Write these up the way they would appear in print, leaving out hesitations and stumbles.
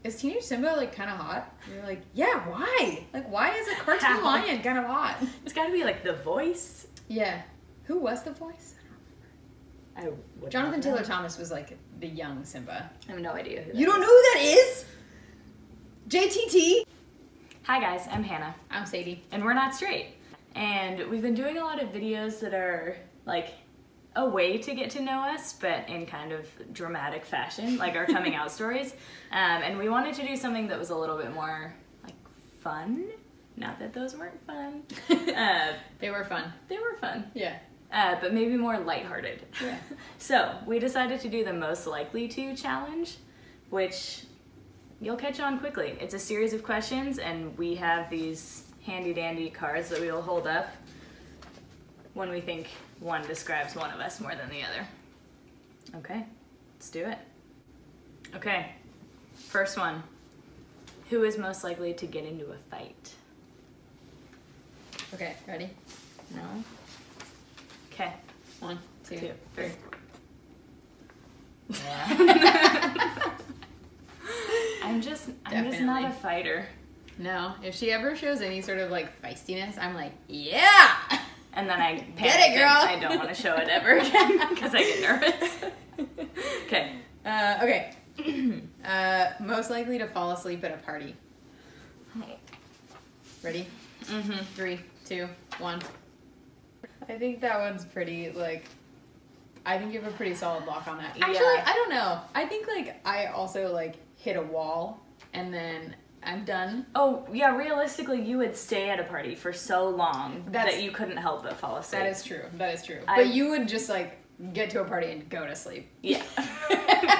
is Teenage Simba like kind of hot? And you're like, yeah, why? Like, why is a cartoon lion kind of hot? It's got to be like the voice. Yeah. Who was the voice? Jonathan Taylor Thomas was like the young Simba. I have no idea who that You don't know who that is? JTT? Hi guys, I'm Hannah. I'm Sadie. And we're not straight. And we've been doing a lot of videos that are like a way to get to know us, but in kind of dramatic fashion, like our coming out stories. And we wanted to do something that was a little bit more like fun. Not that those weren't fun. They were fun. They were fun. Yeah. But maybe more lighthearted. Yeah. So we decided to do the most likely to challenge, which you'll catch on quickly. It's a series of questions, and we have these handy dandy cards that we will hold up when we think one describes one of us more than the other. Okay, let's do it. Okay, first one. Who is most likely to get into a fight? Okay, ready? No? Okay. 1, 2, 3. Yeah. I'm just not a fighter. No, if she ever shows any sort of like feistiness, I'm like, yeah! And then I panic. Get it, girl! I don't want to show it ever again because I get nervous. Okay. Okay. Most likely to fall asleep at a party. Ready? Mm-hmm. 3, 2, 1. I think that one's pretty, like, I think you have a pretty solid lock on that. Actually, Yeah. I don't know. I think, like, I also, like, hit a wall and then I'm done. Oh, yeah, realistically, you would stay at a party for so long that you couldn't help but fall asleep. That is true. That is true. But you would just, like, get to a party and go to sleep. Yeah.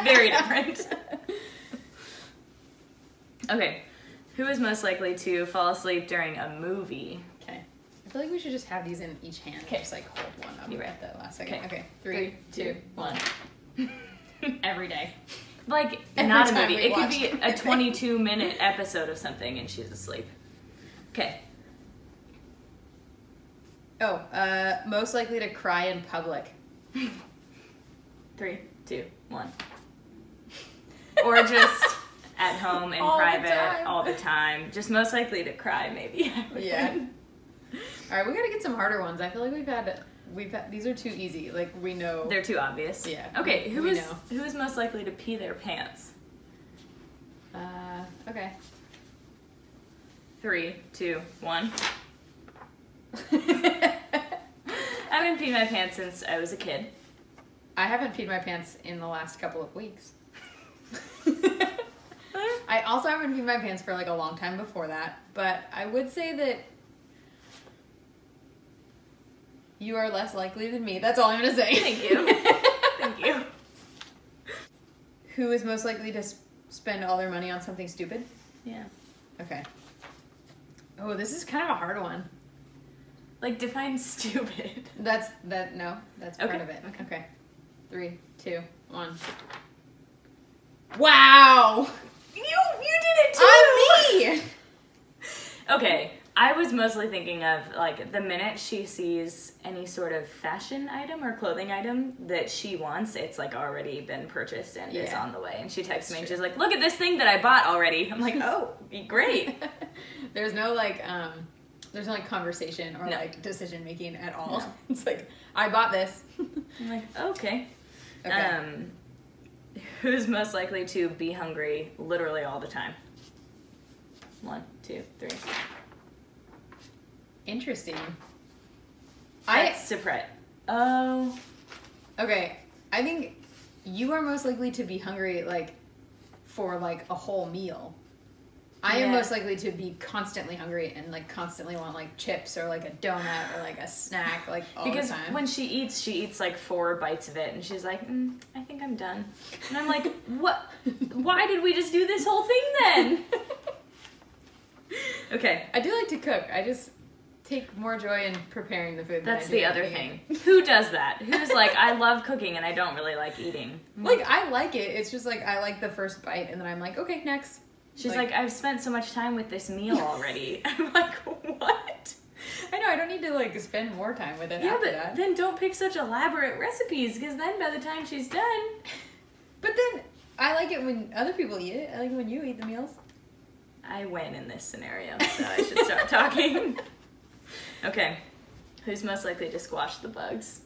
Very different. Okay. Who is most likely to fall asleep during a movie? Okay. I feel like we should just have these in each hand. Okay. Just, like, hold one up You're right. at the last second. Okay. Okay. 3, 2, 1. Every day. Like, Every not a time movie. we It could watch be a 22-minute episode of something and she's asleep. Okay. Oh, most likely to cry in public. 3, 2, 1. Or just at home in private all the time. Just most likely to cry, maybe. Yeah. All right, we gotta get some harder ones. I feel like we've had these are too easy. Like we know They're too obvious. Yeah. Okay, who we is most likely to pee their pants? Okay. 3, 2, 1. I haven't peed my pants since I was a kid. I haven't peed my pants in the last couple of weeks. I also haven't peed my pants for like a long time before that, but I would say that you are less likely than me. That's all I'm gonna say. Thank you. Thank you. Who is most likely to spend all their money on something stupid? Yeah. Okay. Oh, this is kind of a hard one. Like, define stupid. That's part Okay, of it. okay. Okay. 3, 2, 1. Wow! You did it too! On me! Okay, I was mostly thinking of, like, the minute she sees any sort of fashion item or clothing item that she wants, it's, like, already been purchased and is on the way. And she texts me and she's like, look at this thing that I bought already. I'm like, oh, great. There's no, like, conversation or, like, decision-making at all. No. It's like, I bought this. I'm like, okay. Okay. Who's most likely to be hungry literally all the time? 1, 2, 3. Interesting. That's Supret. Oh. Okay, I think you are most likely to be hungry, like, for, like, a whole meal. I am most likely to be constantly hungry and, like, constantly want, like, chips or, like, a donut or, like, a snack, like, all the time. Because when she eats, like, 4 bites of it, and she's like, I think I'm done. And I'm like, what? Why did we just do this whole thing then? Okay. I do like to cook. I just take more joy in preparing the food. That's the other thing. Who does that? Who's like, I love cooking and I don't really like eating? Like, I like it. It's just, like, I like the first bite, and then I'm like, okay, next. She's like, I've spent so much time with this meal already. I'm like, what? I know, I don't need to, like, spend more time with it after that. Then don't pick such elaborate recipes, because then by the time she's done... But then, I like it when other people eat it. I like it when you eat the meals. I win in this scenario, so I should start talking. Okay. Who's most likely to squash the bugs?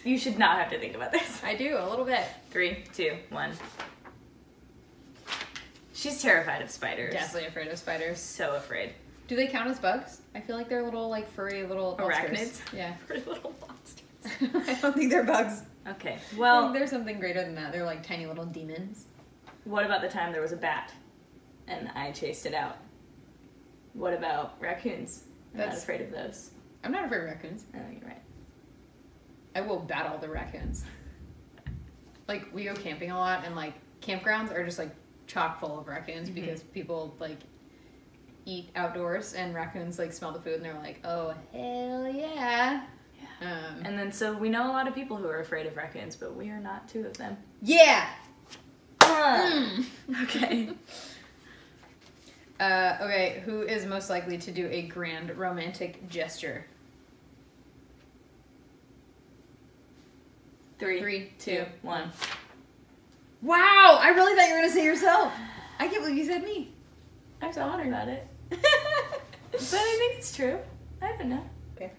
You should not have to think about this. I do, a little bit. 3, 2, 1. She's terrified of spiders. Definitely afraid of spiders. So afraid. Do they count as bugs? I feel like they're little, like, furry little monsters. Arachnids? Yeah. Furry little monsters. I don't think they're bugs. Okay, I well, think they're something greater than that. They're like tiny little demons. what about the time there was a bat and I chased it out? What about raccoons? I'm not afraid of those. I'm not afraid of raccoons. Oh, you're right. I will battle the raccoons. Like, we go camping a lot, and like campgrounds are just like chock full of raccoons because people like eat outdoors, and raccoons like smell the food and they're like, oh hell yeah. And then so we know a lot of people who are afraid of raccoons, but we are not two of them. Yeah. Okay. Okay, who is most likely to do a grand romantic gesture? 3, 2, 1. Wow, I really thought you were gonna say yourself. I can't believe you said me. I thought about it. But I think it's true. I don't know. Okay.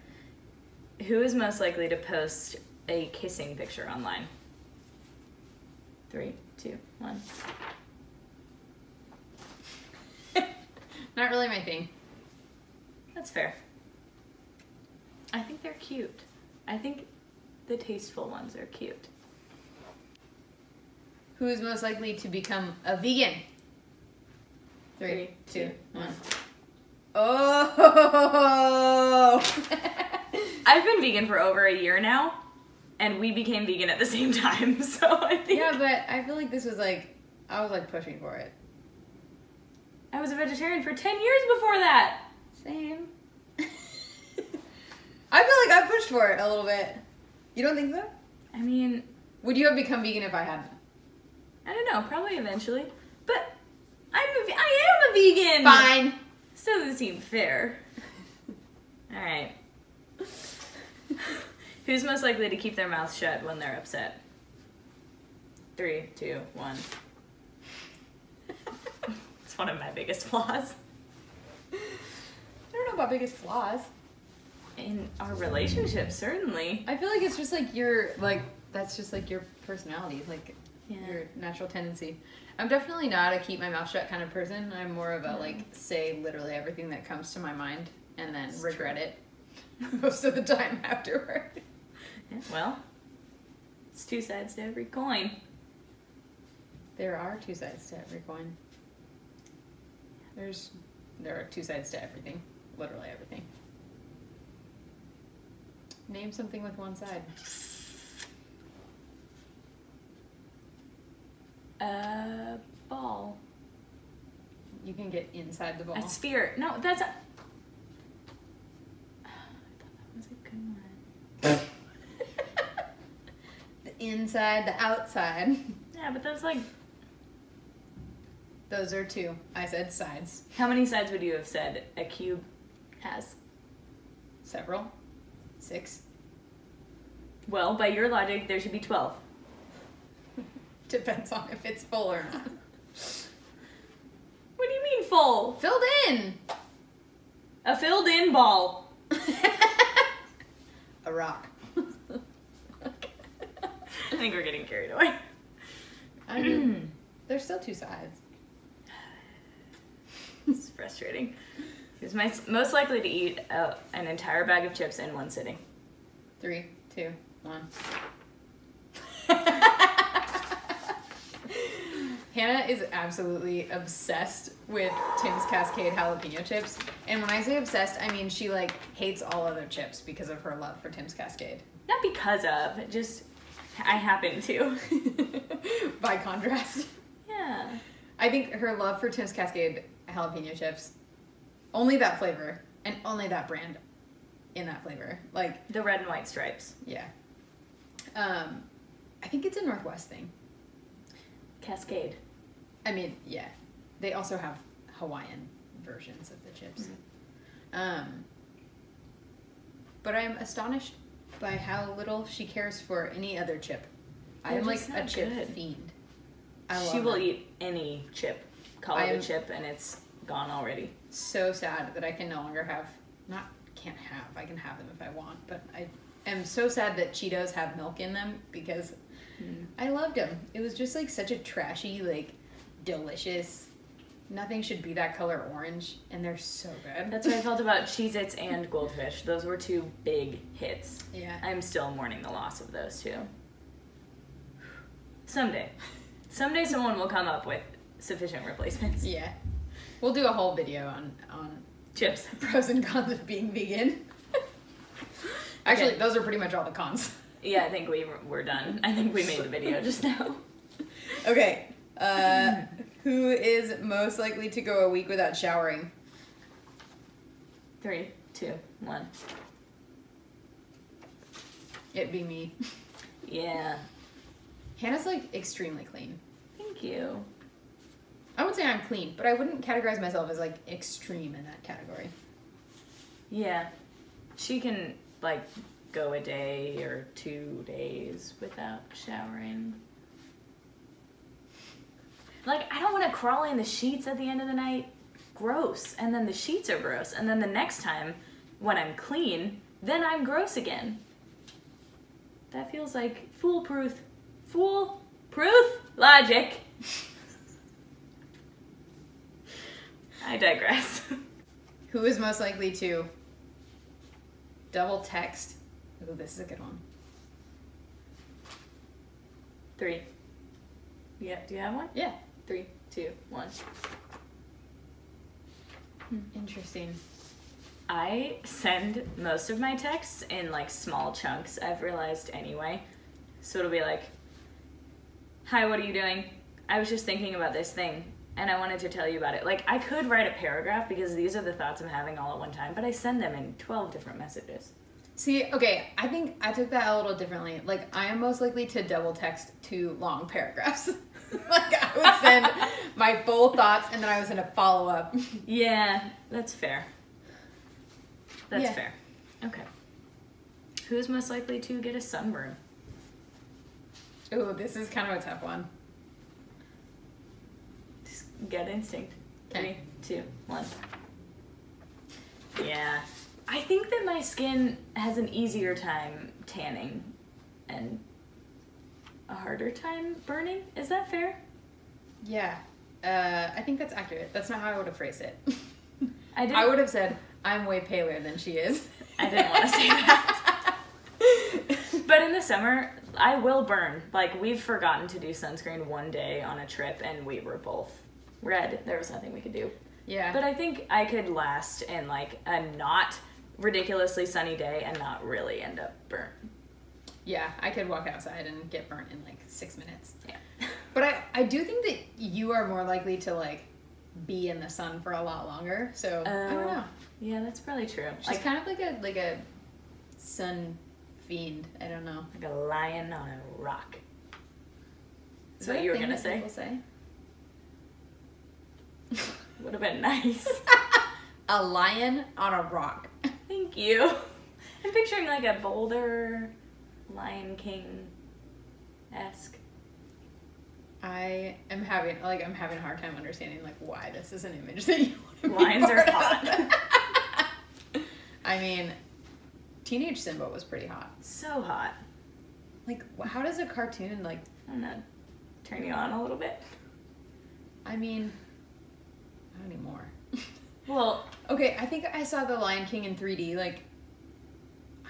Who is most likely to post a kissing picture online? 3, 2, 1. Not really my thing. That's fair. I think they're cute. I think the tasteful ones are cute. Who is most likely to become a vegan? 3, 2, 1. Oh! I've been vegan for over a year now, and we became vegan at the same time, so I think... Yeah, but I feel like this was like, I was like pushing for it. I was a vegetarian for 10 years before that! Same. I feel like I pushed for it a little bit. You don't think so? I mean... Would you have become vegan if I hadn't? I don't know, probably eventually. But I am a vegan! Fine. Still doesn't seem fair. Alright. Who's most likely to keep their mouth shut when they're upset? 3, 2, 1. It's one of my biggest flaws. I don't know about biggest flaws. In our relationship, certainly. I feel like it's just like your, like, that's just like your personality, like Yeah. your natural tendency. I'm definitely not a keep my mouth shut kind of person. I'm more of a, like, say literally everything that comes to my mind and then regret it most of the time afterward. Yeah, well, it's two sides to every coin. There are two sides to every coin. There are two sides to everything. Literally everything. Name something with one side. Ball. You can get inside the ball. A sphere. No, that's a... I thought that was a good one. The inside, the outside. Yeah, but that's like... Those are two. I said sides. How many sides would you have said a cube has? Several. 6. Well, by your logic, there should be 12. Depends on if it's full or not. What do you mean full? Filled in! A filled-in ball. A rock. I think we're getting carried away. I mean, there's still two sides. It's frustrating. Who's most likely to eat an entire bag of chips in one sitting? 3, 2, 1. Hannah is absolutely obsessed with Tim's Cascade Jalapeno Chips. And when I say obsessed, I mean she, like, hates all other chips because of her love for Tim's Cascade. Not because of, just I happen to. By contrast. Yeah. I think her love for Tim's Cascade Jalapeno Chips, only that flavor, and only that brand in that flavor. Like, The red and white stripes. yeah. I think it's a Northwest thing. Cascade. I mean, yeah. They also have Hawaiian versions of the chips. But I'm astonished by how little she cares for any other chip I am like a chip fiend. She will eat any chip. Call it a chip and it's gone already. So sad that I can no longer have, I can have them if I want, but I am so sad that Cheetos have milk in them because I loved them. It was just like such a trashy, like delicious, nothing should be that color orange, and they're so good. That's what I felt about Cheez-Its and Goldfish. Those were two big hits. Yeah. I'm still mourning the loss of those two. Someday someone will come up with sufficient replacements. Yeah. We'll do a whole video on chips. Pros and cons of being vegan. Actually, those are pretty much all the cons. Yeah, I think we're done. I think we made the video just now. Okay. Who is most likely to go a week without showering? 3, 2, 1. It'd be me. Yeah. Hannah's like extremely clean. Thank you. I would say I'm clean, but I wouldn't categorize myself as like extreme in that category. Yeah. She can like go a day or 2 days without showering. Like, I don't want to crawl in the sheets at the end of the night. Gross. And then the sheets are gross. And then the next time, when I'm clean, then I'm gross again. That feels like foolproof logic. I digress. Who is most likely to double text? Ooh, this is a good one. 3. Yeah, do you have one? Yeah. 3, 2, 1. Interesting. I send most of my texts in like small chunks, I've realized anyway. So it'll be like, hi, what are you doing? I was just thinking about this thing and I wanted to tell you about it. Like, I could write a paragraph because these are the thoughts I'm having all at one time, but I send them in 12 different messages. See, okay, I think I took that a little differently. Like, I am most likely to double text 2 long paragraphs. Like, I would send my full thoughts and then I was going to follow up. Yeah, that's fair. That's Yeah. fair. Okay. Who's most likely to get a sunburn? Ooh, this is kind of a tough one. Just gut instinct. Okay. 3, 2, 1. Yeah. I think that my skin has an easier time tanning and a harder time burning. Is that fair? Yeah. I think that's accurate. That's not how I would have phrased it. I would have said, I'm way paler than she is. I didn't want to say that. But in the summer, I will burn. Like, we've forgotten to do sunscreen one day on a trip, and we were both red. There was nothing we could do. Yeah. But I think I could last in, like, a not ridiculously sunny day and not really end up burnt. Yeah, I could walk outside and get burnt in, like, 6 minutes. Yeah. But I do think that you are more likely to, like, be in the sun for a lot longer. So, I don't know. Yeah, that's probably true. She's kind of like a sun fiend. I don't know. Like a lion on a rock. Is that what you were going to say? People say? Would have been nice. A lion on a rock. Thank you. I'm picturing like a Boulder Lion King-esque. I am having a hard time understanding like why this is an image that you want to be Lions are part hot. of. I mean, Teenage Simba was pretty hot. So hot. Like, how does a cartoon like? I don't know. Turn you on a little bit. I mean, not anymore. Well, okay, I think I saw The Lion King in 3D like,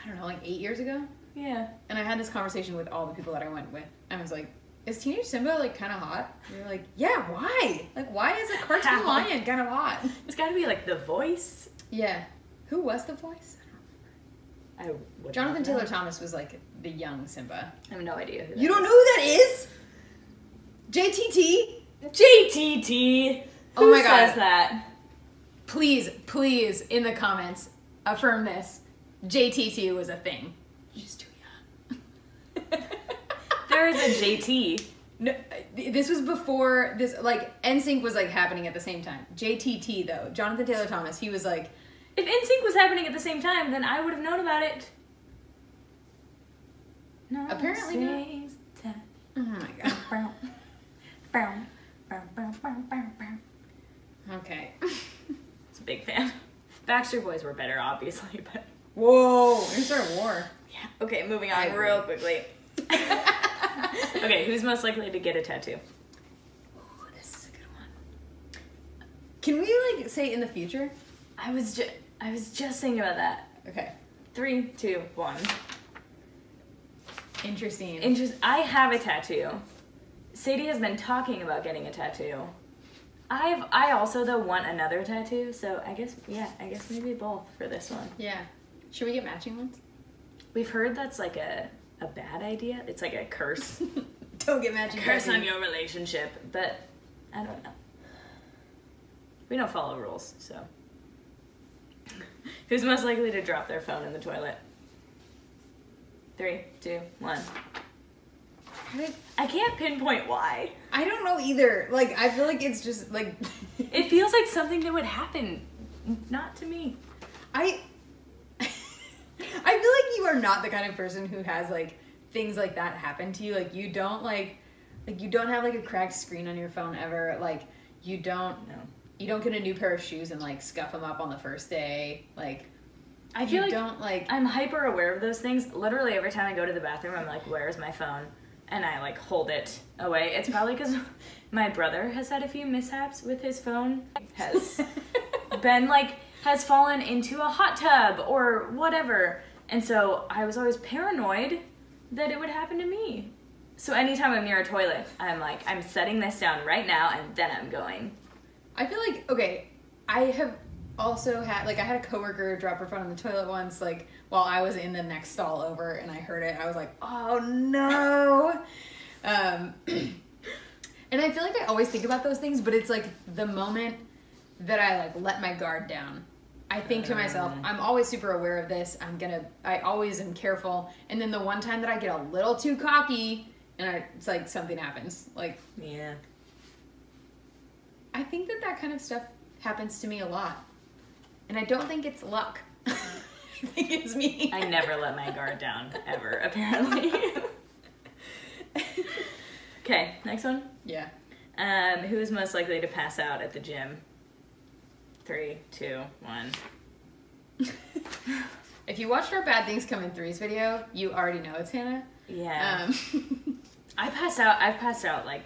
I don't know, like 8 years ago. yeah. And I had this conversation with all the people that I went with. I was like, is Teenage Simba like kind of hot? And they're like, yeah, why? Like, why is a cartoon lion kind of hot? It's got to be like the voice. Yeah. Who was the voice? I would Jonathan not know. Taylor Thomas was like the young Simba. I have no idea who that You don't is. know who that is? JTT? JTT. Oh Who my God. says that? Please, please, in the comments, affirm this. JTT was a thing. She's too young. There is a JT. No, this was before this, like, NSYNC was like happening at the same time. JTT though, Jonathan Taylor Thomas, he was like, If NSYNC was happening at the same time, then I would have known about it. No, Apparently not. strings attached. Oh my god. Okay. It's a big fan. Backstreet Boys were better, obviously, but... Whoa, we started a war. Yeah. Okay, moving on real quickly. Okay, who's most likely to get a tattoo? Ooh, this is a good one. Can we, like, say in the future? I was just thinking about that. Okay. 3, 2, 1. Interesting. I have a tattoo. Sadie has been talking about getting a tattoo. I also though want another tattoo, so I guess maybe both for this one. Yeah. Should we get matching ones? We've heard that's like a bad idea. It's like a curse. Don't get matching Curse tattoos. on your relationship, but I don't know. We don't follow rules, so. Who's most likely to drop their phone in the toilet? 3, 2, 1. I can't pinpoint why. I don't know either. Like, I feel like it's just, like... It feels like something that would happen. Not to me. I feel like you are not the kind of person who has, like, things like that happen to you. Like, you don't, you don't have, like, a cracked screen on your phone ever. Like, you don't get a new pair of shoes and, like, scuff them up on the first day. Like... I feel like don't, like... I'm hyper aware of those things. Literally every time I go to the bathroom, I'm like, where's my phone? And I, like, hold it away. It's probably because my brother has had a few mishaps with his phone. Has been, like, has fallen into a hot tub or whatever. And so I was always paranoid that it would happen to me. So anytime I'm near a toilet, I'm like, I'm setting this down right now and then I'm going. I feel like, okay, I have... also had, like, I had a coworker drop her phone in the toilet once, like, while I was in the next stall over, and I heard it. I was like, oh no. And I feel like I always think about those things, but it's like the moment that I, like, let my guard down. I think to myself, I'm always super aware of this. I always am careful. And then the one time that I get a little too cocky, and it's like something happens. Like, yeah. I think that kind of stuff happens to me a lot. And I don't think it's luck. I think it's me. I never let my guard down, ever, apparently. Okay, next one. Yeah. Who is most likely to pass out at the gym? 3, 2, 1. If you watched our Bad Things Come in Threes video, you already know it's Hannah. Yeah. I've passed out like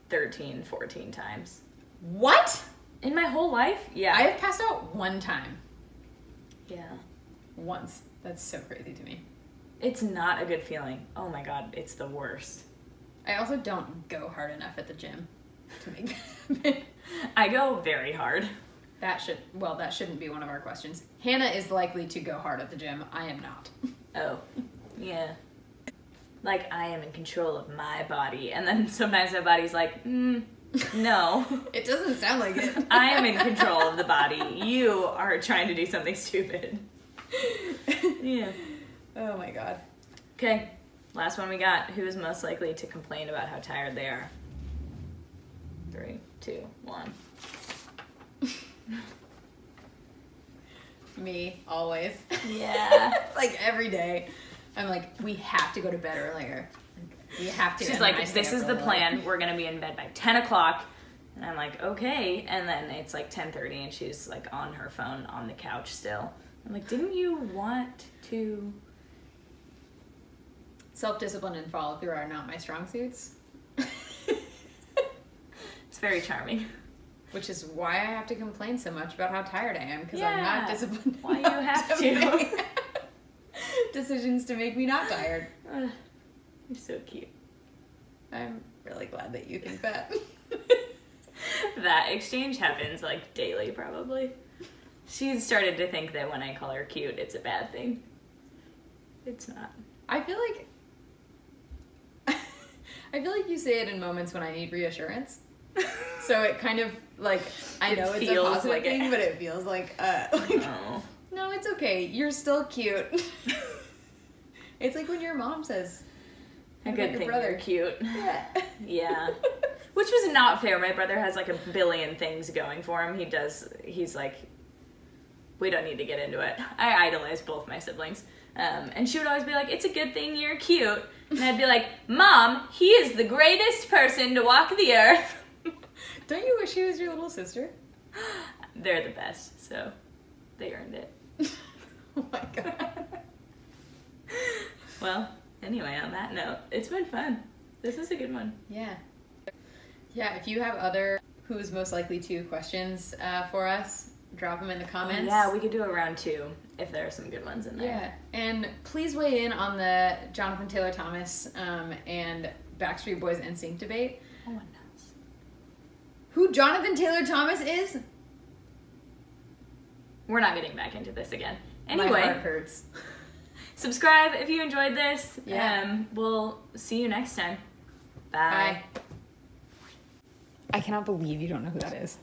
13, 14 times. What? In my whole life? Yeah. I have passed out one time. Yeah. Once. That's so crazy to me. It's not a good feeling. Oh my god, it's the worst. I also don't go hard enough at the gym to make that happen. I go very hard. That shouldn't be one of our questions. Hannah is likely to go hard at the gym. I am not. Oh, yeah. Like, I am in control of my body, and then sometimes my body's like, no. It doesn't sound like it. I am in control of the body. You are trying to do something stupid. Yeah. Oh my god. Okay, last one we got. Who is most likely to complain about how tired they are? 3, 2, 1. Me, always. Yeah. Like, every day. I'm like, we have to go to bed earlier. We have to. She's like, this is the plan. We're going to be in bed by 10 o'clock. And I'm like, okay. And then it's like 10:30 and she's like on her phone on the couch still. I'm like, didn't you want to... Self-discipline and follow-through are not my strong suits. It's very charming. Which is why I have to complain so much about how tired I am, because Yeah. I'm not disciplined. Why you have to. make decisions to make me not tired. You're so cute. I'm really glad that you think that. That exchange happens like daily, probably. She's started to think that when I call her cute, it's a bad thing. It's not. I feel like you say it in moments when I need reassurance. So it kind of, like, I know it's a positive like thing, but it feels like, Oh. no, it's okay. You're still cute. It's like when your mom says, A "What good about your thing brother?" you're cute. Yeah. Yeah. Which was not fair. My brother has like a billion things going for him. He's like, we don't need to get into it. I idolize both my siblings. And she would always be like, it's a good thing you're cute. And I'd be like, Mom, he is the greatest person to walk the earth. Don't you wish he was your little sister? They're the best, so they earned it. Oh my god. Well, anyway, on that note, it's been fun. This is a good one. Yeah. Yeah, if you have other who's most likely to questions for us, drop them in the comments. Yeah, we could do a round 2 if there are some good ones in there. Yeah, and please weigh in on the Jonathan Taylor Thomas and Backstreet Boys NSYNC debate. No one knows. Who Jonathan Taylor Thomas is? We're not getting back into this again. My Anyway, heart hurts. subscribe if you enjoyed this. Yeah. We'll see you next time. Bye. Bye. I cannot believe you don't know who that is.